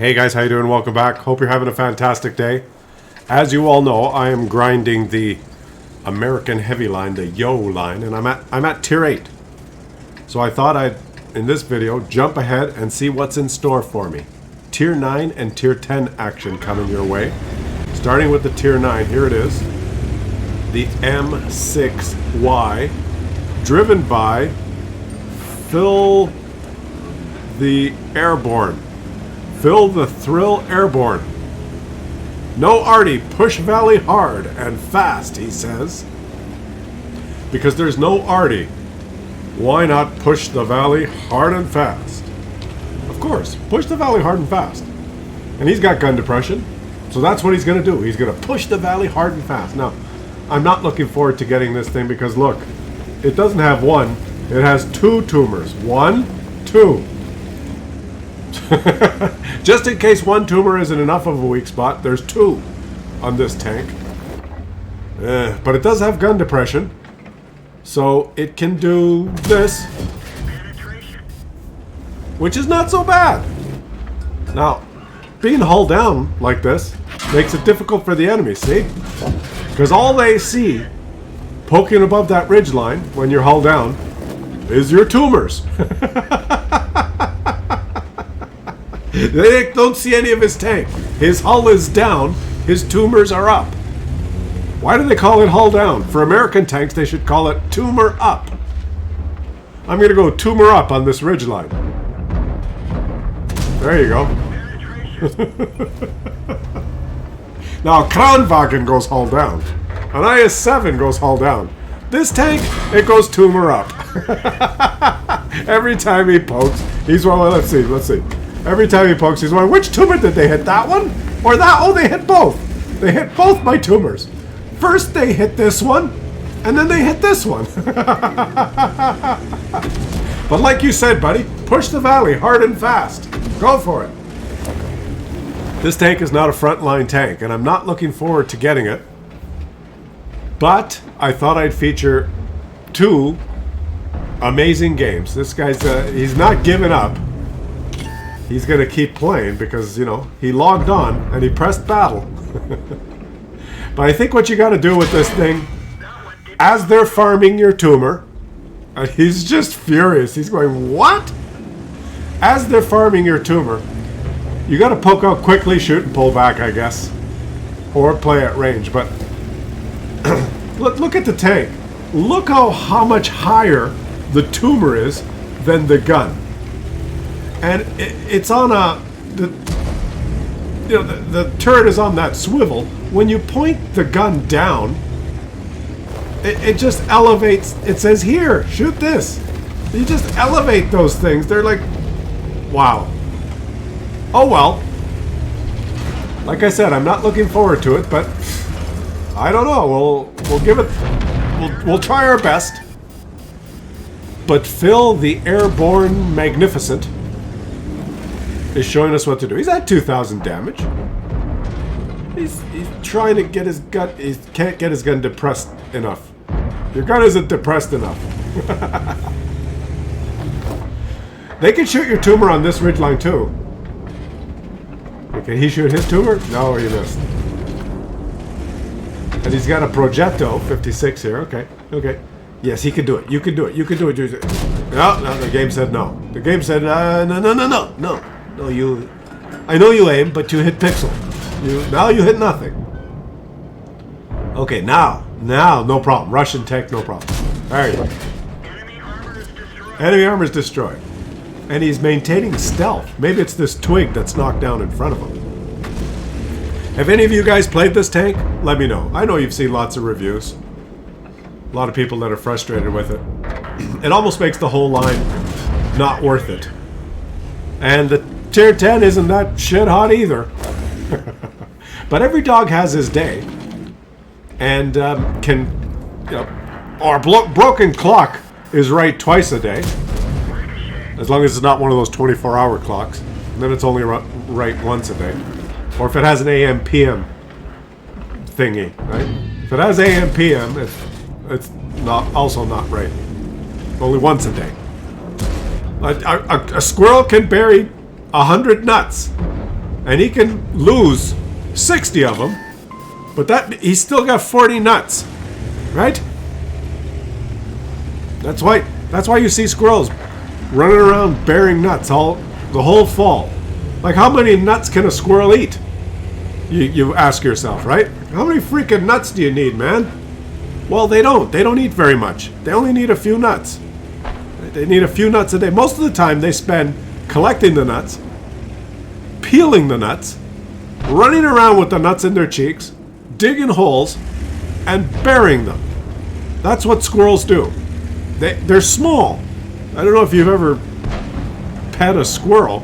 Hey guys, how you doing? Welcome back. Hope you're having a fantastic day. As you all know, I am grinding the American heavy line, the Yo line, and I'm at tier 8. So I thought I'd, in this video, jump ahead and see what's in store for me. Tier 9 and tier 10 action coming your way. Starting with the tier 9, here it is. The M6Y, driven by Phil the Airborne. Phil the Thrill Airborne. No Artie, push Valley hard and fast, he says. Because there's no Artie, why not push the Valley hard and fast? Of course, push the Valley hard and fast. And he's got gun depression, so that's what he's going to do. He's going to push the Valley hard and fast. Now, I'm not looking forward to getting this thing because, look, it doesn't have one, it has two tumors. 1, 2. Just in case one tumor isn't enough of a weak spot, there's 2 on this tank. But it does have gun depression, so it can do this, which is not so bad. Now, being hulled down like this makes it difficult for the enemy, see? Because all they see poking above that ridge line when you're hulled down is your tumors. They don't see any of his tank. His hull is down, his tumors are up. Why do they call it hull down? For American tanks, they should call it tumor up. I'm going to go tumor up on this ridge line. There you go. Now, Kranwagen goes hull down. An IS-7 goes hull down. This tank, it goes tumor up. Every time he pokes, he's well, let's see. Every time he pokes, he's going, which tumor did they hit? That one? Or that? Oh, they hit both. They hit both my tumors. First they hit this one, and then they hit this one. But like you said, buddy, push the Valley hard and fast. Go for it. This tank is not a frontline tank, and I'm not looking forward to getting it. But I thought I'd feature 2 amazing games. This guy's, he's not giving up. He's going to keep playing because, you know, he logged on and he pressed battle. But I think what you got to do with this thing, as they're farming your tumor, and he's just furious. He's going, what? As they're farming your tumor, you got to poke out quickly, shoot, and pull back, I guess. Or play at range. But look at the tank. Look how much higher the tumor is than the gun. And it's on the turret is on that swivel. When you point the gun down, it just elevates. It says here, shoot this. You just elevate those things. They're like, wow. Oh well. Like I said, I'm not looking forward to it, but I don't know. We'll give it. We'll try our best. But Phil the Airborne Magnificent is showing us what to do. He's at 2,000 damage. He's trying to get his gun. He can't get his gun depressed enough. Your gun isn't depressed enough. They can shoot your tumor on this ridgeline too. Can he shoot his tumor? No, he missed. And he's got a Progetto 56 here. Okay. Yes, he can do it. You can do it. No, the game said no. The game said no. No, you. I know you aim, but you hit pixel. Now you hit nothing. Okay, now, no problem. Russian tank, no problem. There you go. Enemy armor is destroyed. And he's maintaining stealth. Maybe it's this twig that's knocked down in front of him. Have any of you guys played this tank? Let me know. I know you've seen lots of reviews. A lot of people that are frustrated with it. It almost makes the whole line not worth it. And the tier 10 isn't that shit hot either. But every dog has his day. And can, you know, our broken clock is right twice a day. As long as it's not one of those 24-hour clocks. And then it's only right once a day. Or if it has an AM PM thingy, right? If it has AM PM, it's not also not right. Only once a day. A squirrel can bury 100 nuts. and he can lose 60 of them, but he's still got 40 nuts, right? That's why you see squirrels running around bearing nuts the whole fall. Like, how many nuts can a squirrel eat? You ask yourself, right? How many freaking nuts do you need, man? Well, they don't eat very much. They only need a few nuts. They need a few nuts a day. Most of the time they spend collecting the nuts, peeling the nuts, running around with the nuts in their cheeks, digging holes, and burying them. That's what squirrels do. They're small. I don't know if you've ever pet a squirrel.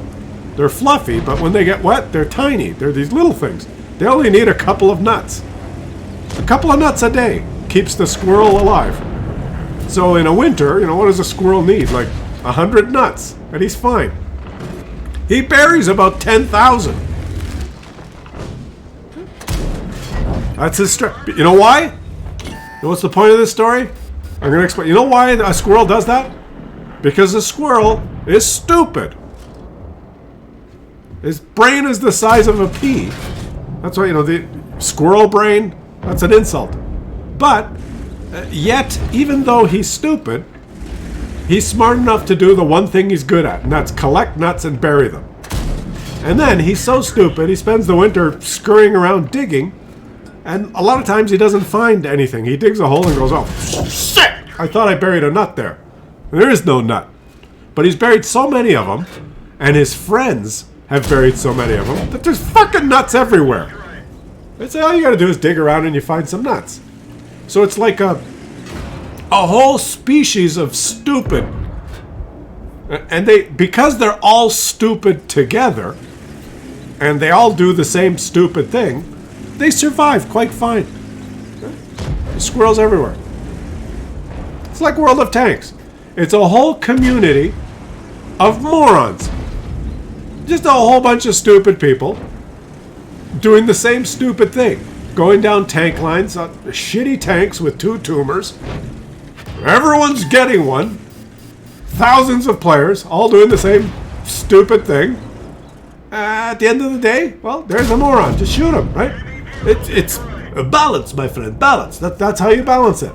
They're fluffy, but when they get wet, they're tiny. They're these little things. They only need a couple of nuts. A couple of nuts a day keeps the squirrel alive. So in a winter, what does a squirrel need? Like 100 nuts, and he's fine. He buries about 10,000. That's his strength. You know why? What's the point of this story? I'm going to explain. You know why a squirrel does that? Because a squirrel is stupid. His brain is the size of a pea. That's why, the squirrel brain, that's an insult. But, yet, even though he's stupid, he's smart enough to do the one thing he's good at, and that's collect nuts and bury them. And then, he's so stupid, he spends the winter scurrying around digging, and a lot of times he doesn't find anything. He digs a hole and goes, oh, shit! I thought I buried a nut there. There is no nut. But he's buried so many of them, and his friends have buried so many of them, that there's fucking nuts everywhere. That's all you gotta do is dig around and you find some nuts. So it's like a whole species of stupid. And because they're all stupid together, and they all do the same stupid thing, they survive quite fine. There's squirrels everywhere. It's like World of Tanks. It's a whole community of morons. Just a whole bunch of stupid people doing the same stupid thing. Going down tank lines, shitty tanks with 2 tumors. Everyone's getting one. Thousands of players all doing the same stupid thing. At the end of the day, well, there's a moron. Just shoot him, right? It's a balance, my friend. Balance. That's how you balance it.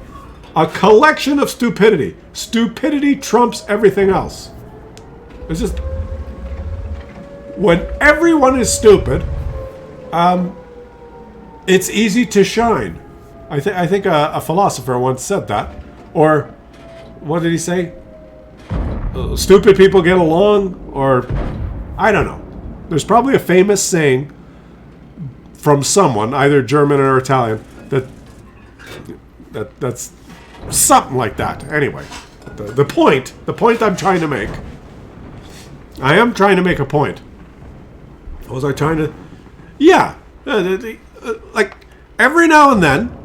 A collection of stupidity. Stupidity trumps everything else. It's just... when everyone is stupid, it's easy to shine. I think a philosopher once said that. Or, what did he say? Stupid people get along, or I don't know. There's probably a famous saying from someone, either German or Italian, that's something like that. Anyway, the point I'm trying to make. I am trying to make a point. Was I trying to? Yeah. Like, every now and then,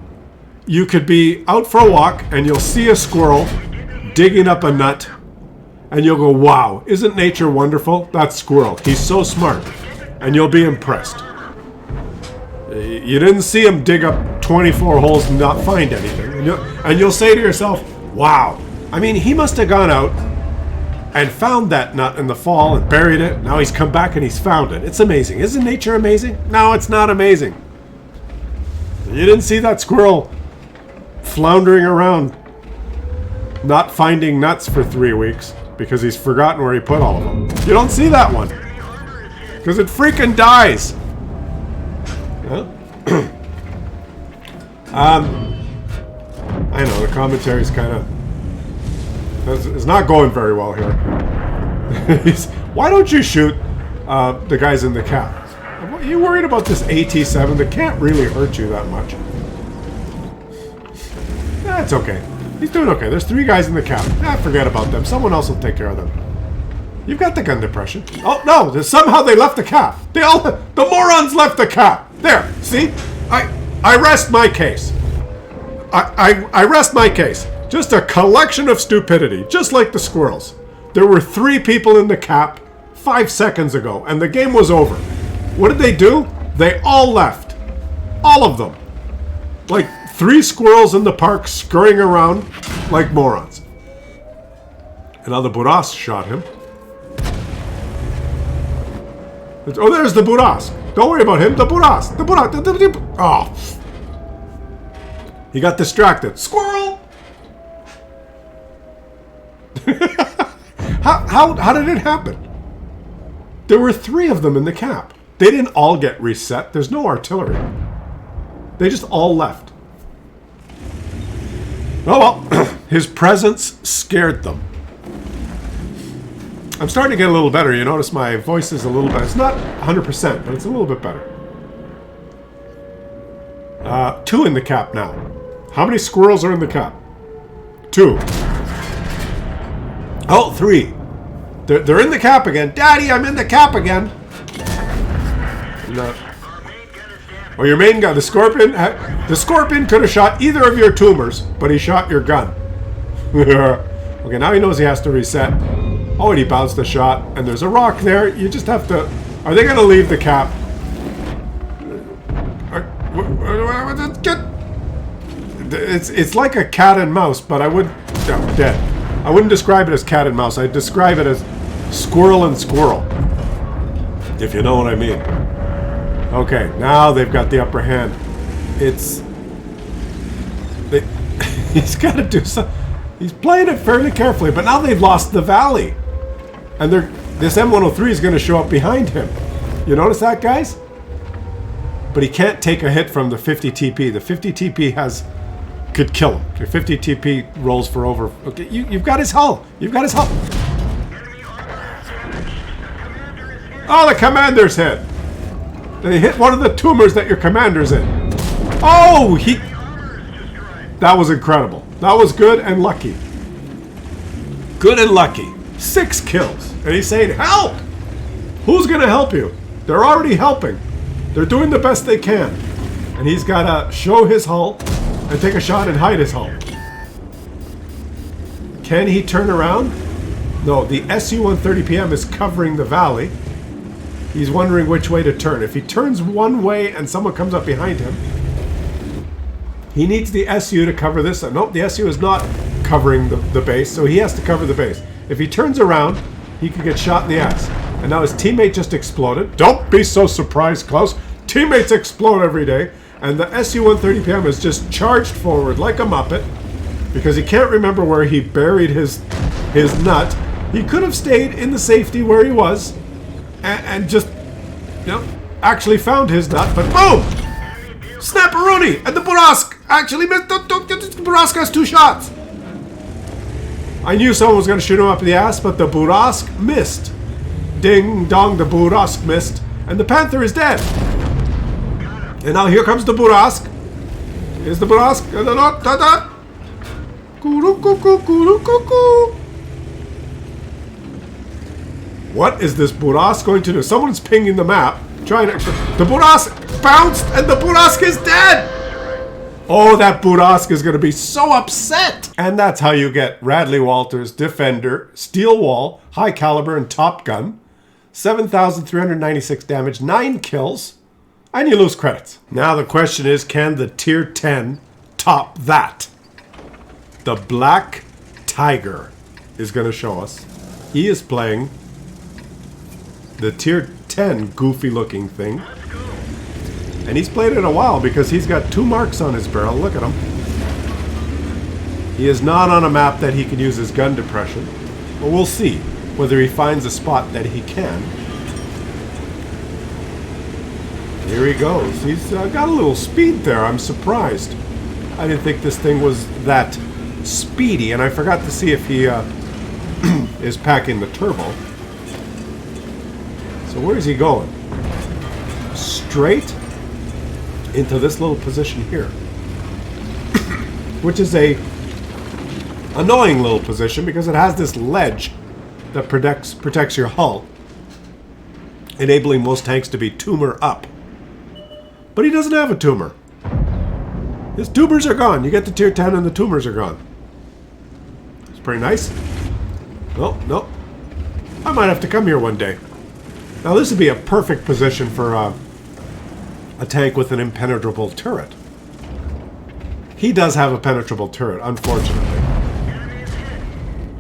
you could be out for a walk and you'll see a squirrel digging up a nut and you'll go, wow, isn't nature wonderful? That squirrel, he's so smart. And you'll be impressed. You didn't see him dig up 24 holes and not find anything. And you'll say to yourself, wow. I mean, he must have gone out and found that nut in the fall and buried it. Now he's come back and he's found it. It's amazing. Isn't nature amazing? No, it's not amazing. You didn't see that squirrel floundering around not finding nuts for 3 weeks because he's forgotten where he put all of them. You don't see that one because it freaking dies. Huh? I know the commentary's kind of... it's not going very well here. Why don't you shoot the guys in the cap? Are you worried about this AT-7 that can't really hurt you that much? That's okay. He's doing okay. There's 3 guys in the cap. Forget about them. Someone else will take care of them. You've got the gun depression. Oh, no. Somehow they left the cap. The morons left the cap. There. See? I rest my case. I rest my case. Just a collection of stupidity, just like the squirrels. There were 3 people in the cap 5 seconds ago, and the game was over. What did they do? They all left. All of them. Like 3 squirrels in the park scurrying around like morons. And now the Buras shot him. Oh, there's the Burask. Don't worry about him. The Burask. The Burask. Oh. He got distracted. Squirrel! How did it happen? There were 3 of them in the cap. They didn't all get reset. There's no artillery. They just all left. Oh well, his presence scared them. I'm starting to get a little better. You notice my voice is a little better. It's not 100%, but it's a little bit better. 2 in the cap now. How many squirrels are in the cap? 2. Oh, 3. They're in the cap again. Daddy, I'm in the cap again. No. Oh, your main gun. The Scorpion could have shot either of your tumors, but he shot your gun. Okay, now he knows he has to reset. Oh, and he bounced a shot, and there's a rock there. You just have to... Are they going to leave the cap? It's like a cat and mouse, but I would... Oh, dead. I wouldn't describe it as cat and mouse. I'd describe it as squirrel and squirrel. If you know what I mean. Okay, now they've got the upper hand. He's got to do something. He's playing it fairly carefully, but now they've lost the valley. And this M103 is going to show up behind him. You notice that, guys? But he can't take a hit from the 50 TP. The 50 TP could kill him. Your 50 TP rolls for over... Okay, you've got his hull. You've got his hull. Oh, the commander's hit. They hit one of the tumors that your commander's in. Oh, that was incredible. That was good and lucky. Good and lucky. 6 kills. And he's saying, help! Who's going to help you? They're already helping. They're doing the best they can. And he's got to show his hull and take a shot and hide his hull. Can he turn around? No, the Su-130PM is covering the valley. He's wondering which way to turn. If he turns one way and someone comes up behind him, he needs the SU to cover this. Nope, the SU is not covering the base, so he has to cover the base. If he turns around, he could get shot in the ass. And now his teammate just exploded. Don't be so surprised, Klaus. Teammates explode every day. And the Su-130PM is just charged forward like a muppet because he can't remember where he buried his nut. He could have stayed in the safety where he was and just, actually found his nut, but boom! Snapperoonie! And the Burask actually missed. The Burask has 2 shots. I knew someone was going to shoot him up the ass, but the Burask missed. Ding dong, the Burask missed. And the Panther is dead. And now here comes the Burask. Here's the Burask. What is this Burask going to do? Someone's pinging the map. The Burask bounced and the Burask is dead! Oh, that Burask is going to be so upset! And that's how you get Radley Walters, Defender, Steel Wall, High Caliber, and Top Gun. 7,396 damage, 9 kills, and you lose credits. Now the question is, can the Tier 10 top that? The Black Tiger is going to show us. He is playing the Tier 10 goofy looking thing. And he's played it a while because he's got 2 marks on his barrel. Look at him. He is not on a map that he can use his gun depression. But we'll see whether he finds a spot that he can. Here he goes. He's got a little speed there. I'm surprised. I didn't think this thing was that speedy. And I forgot to see if he is packing the turbo. So where is he going? Straight into this little position here. Which is a annoying little position because it has this ledge that protects your hull, enabling most tanks to be tumor up. But he doesn't have a tumor. His tumors are gone. You get to Tier 10 and the tumors are gone. It's pretty nice. No. I might have to come here one day. Now this would be a perfect position for a tank with an impenetrable turret. He does have a penetrable turret, unfortunately.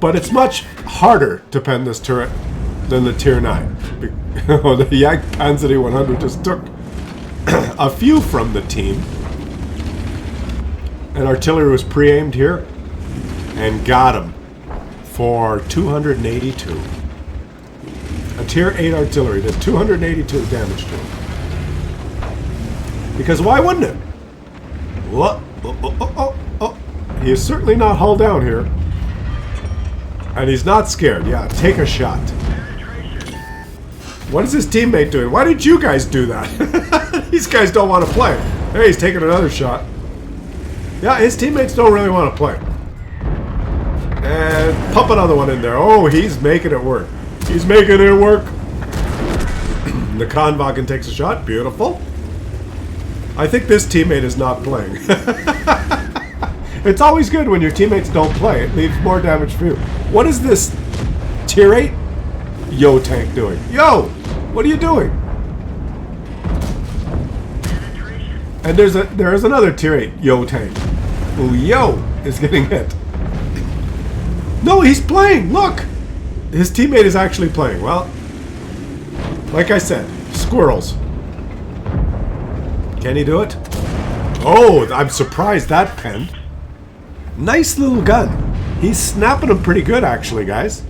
But it's much harder to pen this turret than the Tier 9. Oh, the Yank Panzer 100 just took a few from the team. And artillery was pre-aimed here and got him for 282. A tier 8 artillery did 282 damage to him. Because why wouldn't it? What? Oh. He is certainly not hull down here. And he's not scared. Yeah, take a shot. What is his teammate doing? Why did you guys do that? These guys don't want to play. Hey, he's taking another shot. Yeah, his teammates don't really want to play. And pump another one in there. Oh, he's making it work. He's making it work. The Konvagen takes a shot. Beautiful. I think this teammate is not playing. It's always good when your teammates don't play. It leaves more damage for you. What is this tier 8 Yo tank doing? Yo! What are you doing? And there is another tier 8 Yo tank. Who Yo is getting hit. No, he's playing! Look! His teammate is actually playing. Well, like I said, squirrels. Can he do it? Oh, I'm surprised that penned. Nice little gun. He's snapping them pretty good, actually, guys.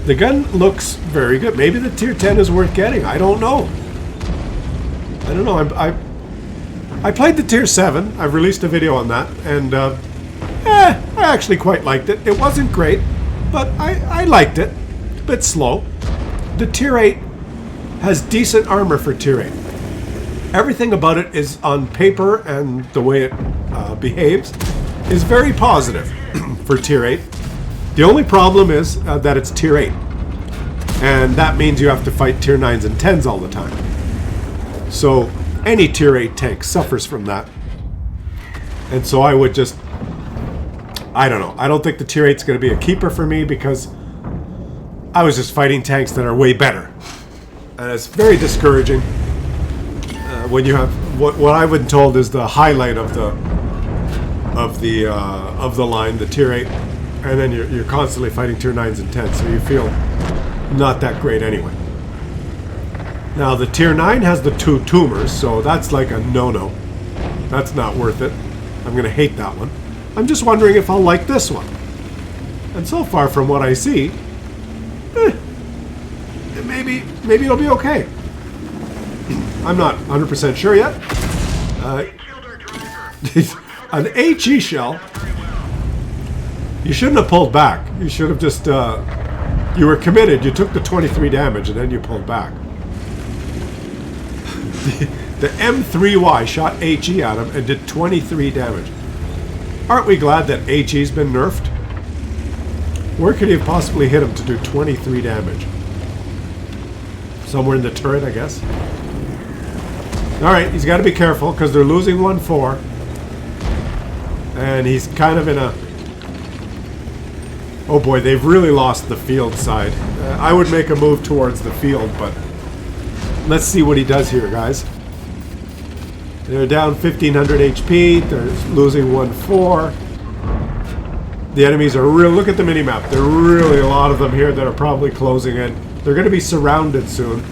The gun looks very good. Maybe the tier 10 is worth getting. I don't know. I don't know. I played the tier 7. I've released a video on that, and I actually quite liked it. It wasn't great, but I liked it. A bit slow. The tier 8 has decent armor for tier 8. Everything about it is on paper, and the way it behaves is very positive for tier 8. The only problem is that it's tier 8. And that means you have to fight tier 9s and 10s all the time. So any tier 8 tank suffers from that. And so I would just... I don't know. I don't think the tier 8 is going to be a keeper for me because I was just fighting tanks that are way better. And it's very discouraging when you have... What I've been told is the highlight of the line, the tier 8, and then you're constantly fighting tier 9s and 10s, so you feel not that great anyway. Now the tier 9 has the 2 tumors, so that's like a no-no. That's not worth it. I'm gonna hate that one. I'm just wondering if I'll like this one. And so far from what I see, maybe it'll be okay. I'm not 100% sure yet. An HE shell. You shouldn't have pulled back. You should have just, you were committed. You took the 23 damage and then you pulled back. The M3Y shot HE at him and did 23 damage. Aren't we glad that HE's been nerfed? Where could he have possibly hit him to do 23 damage? Somewhere in the turret, I guess. Alright, he's got to be careful because they're losing 1-4. And he's kind of in a... Oh boy, they've really lost the field side. I would make a move towards the field, but... Let's see what he does here, guys. They're down 1,500 HP. They're losing 1-4. The enemies are real... Look at the minimap. There are really a lot of them here that are probably closing in. They're going to be surrounded soon.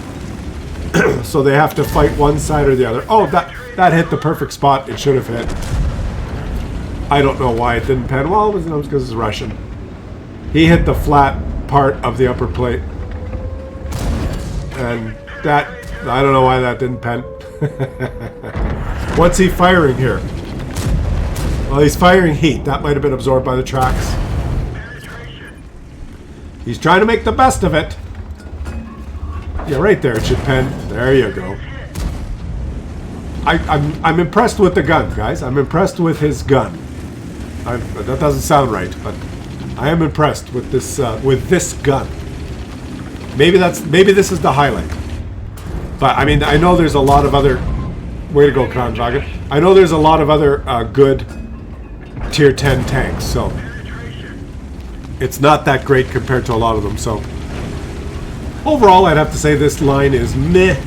So they have to fight one side or the other. Oh, that hit the perfect spot. It should have hit. I don't know why it didn't pen. Well, it was because it's Russian. He hit the flat part of the upper plate. And that... I don't know why that didn't pen. What's he firing here? Well, he's firing heat. That might have been absorbed by the tracks. He's trying to make the best of it. Yeah, right there it should pen. There you go. I'm impressed with the gun, guys. I'm impressed with his gun. That doesn't sound right, but I am impressed with this gun. Maybe this is the highlight. But I mean, I know there's a lot of other... Way to go, Konvagen. I know there's a lot of other good tier 10 tanks, so it's not that great compared to a lot of them. So overall, I'd have to say this line is meh.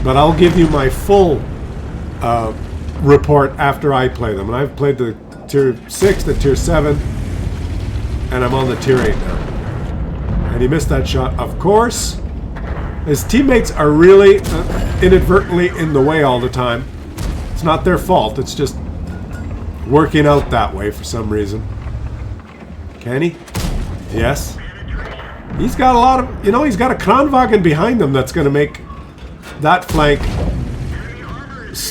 But I'll give you my full report after I play them. And I've played the tier 6, the tier 7, and I'm on the tier 8 now. And he missed that shot, of course. His teammates are really inadvertently in the way all the time. It's not their fault. It's just working out that way for some reason. Can he? Yes. He's got a lot of... You know, he's got a Kranwagen behind him that's going to make that flank...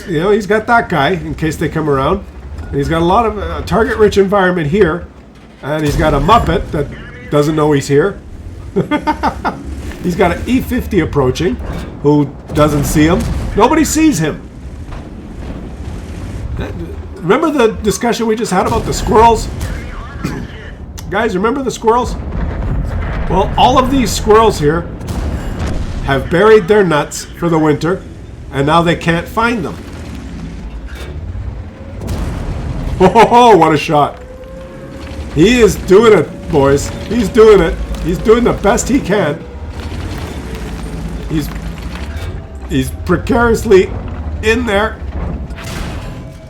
You know, he's got that guy in case they come around. And he's got a lot of target-rich environment here. And he's got a Muppet that doesn't know he's here. He's got an E50 approaching who doesn't see him. Nobody sees him. Remember the discussion we just had about the squirrels? Guys, remember the squirrels? Well, all of these squirrels here have buried their nuts for the winter, and now they can't find them. Oh, what a shot. He is doing it, boys. He's doing it. He's doing the best he can. He's precariously in there.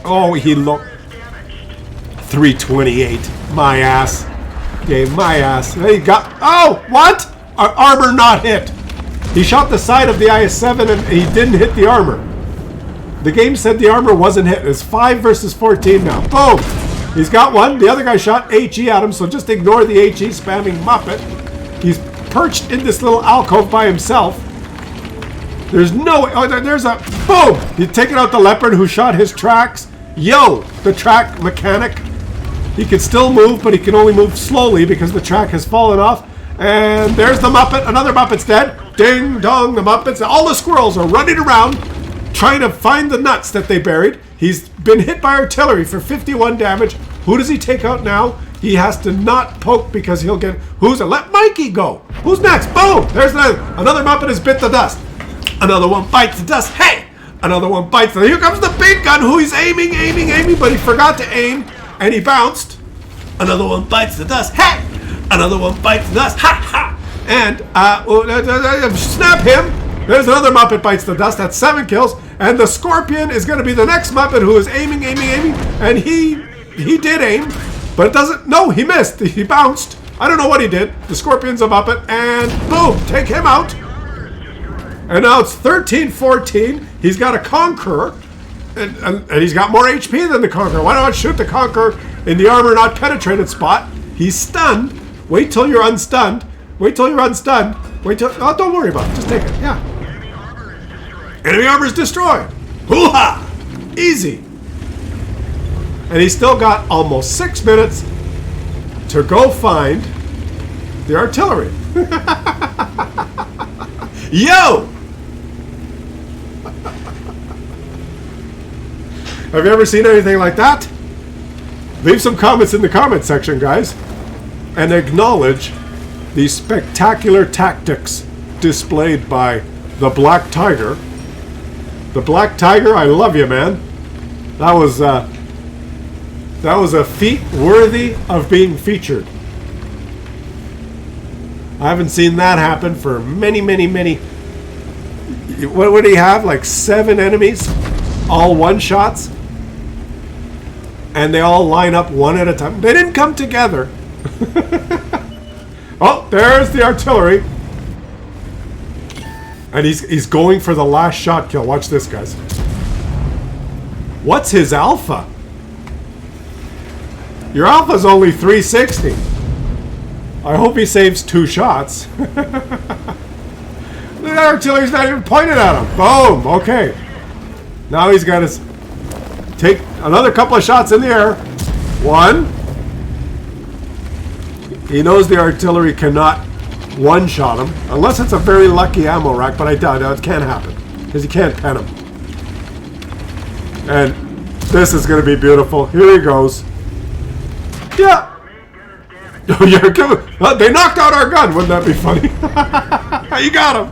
Oh, he looked 328. My ass. Gave my ass. He got... Oh, what? Our armor not hit. He shot the side of the IS-7 and he didn't hit the armor. The game said the armor wasn't hit. It's 5 versus 14 now. Boom. He's got one. The other guy shot HE at him, so just ignore the HE spamming Muppet. He's perched in this little alcove by himself. There's no... Oh, there's a... Boom! He's taken out the leopard who shot his tracks. Yo! The track mechanic. He can still move, but he can only move slowly because the track has fallen off. And there's the Muppet. Another Muppet's dead. Ding dong, the Muppets. All the squirrels are running around trying to find the nuts that they buried. He's been hit by artillery for 51 damage. Who does he take out now? He has to not poke because he'll get... Let Mikey go. Who's next? Boom! There's another Muppet has bit the dust. Another one bites the dust. Hey! Another one bites the... Here comes the big gun who he's aiming, but he forgot to aim and he bounced. Another one bites the dust. Hey! Another one bites the dust. Ha! Ha! And, snap him. There's another Muppet bites the dust. That's 7 kills. And the Scorpion is going to be the next Muppet who is aiming. And he did aim, but it doesn't... No, he missed. He bounced. I don't know what he did. The Scorpion's a Muppet. And boom, take him out. And now it's 13-14. He's got a Conqueror. And he's got more HP than the Conqueror. Why not shoot the Conqueror in the armor not penetrated spot? He's stunned. Wait till you're unstunned. Wait till you're unstunned. Wait till... Oh, don't worry about it. Just take it. Yeah. Enemy armor is destroyed. Hoo-ha! Easy. And he's still got almost 6 minutes to go find the artillery. Yo! Have you ever seen anything like that? Leave some comments in the comment section, guys, and acknowledge the spectacular tactics displayed by the Black Tiger. The Black Tiger, I love you, man. That was a feat worthy of being featured. I haven't seen that happen for many. What would he have? Like 7 enemies? All one-shots? And they all line up one at a time. They didn't come together. Oh, there's the artillery. And he's going for the last shot kill. Watch this, guys. What's his alpha? Your alpha's only 360. I hope he saves 2 shots. The artillery's not even pointed at him. Boom. Okay. Now he's got his... Take another couple of shots in the air. 1. He knows the artillery cannot one-shot him. Unless it's a very lucky ammo rack, but I doubt it. It can't happen. Because you can't pen him. And this is going to be beautiful. Here he goes. Yeah. Oh, yeah, they knocked out our gun. Wouldn't that be funny? You got him.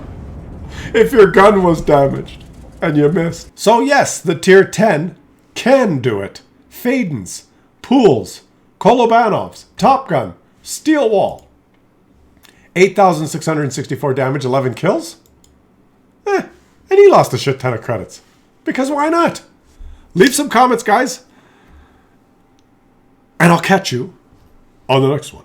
If your gun was damaged and you missed. So yes, the tier 10 can do it. Fadens, Pools, Kolobanovs, Top Gun, Steel Wall. 8,664 damage, 11 kills. And he lost a shit ton of credits. Because why not? Leave some comments, guys. And I'll catch you on the next one.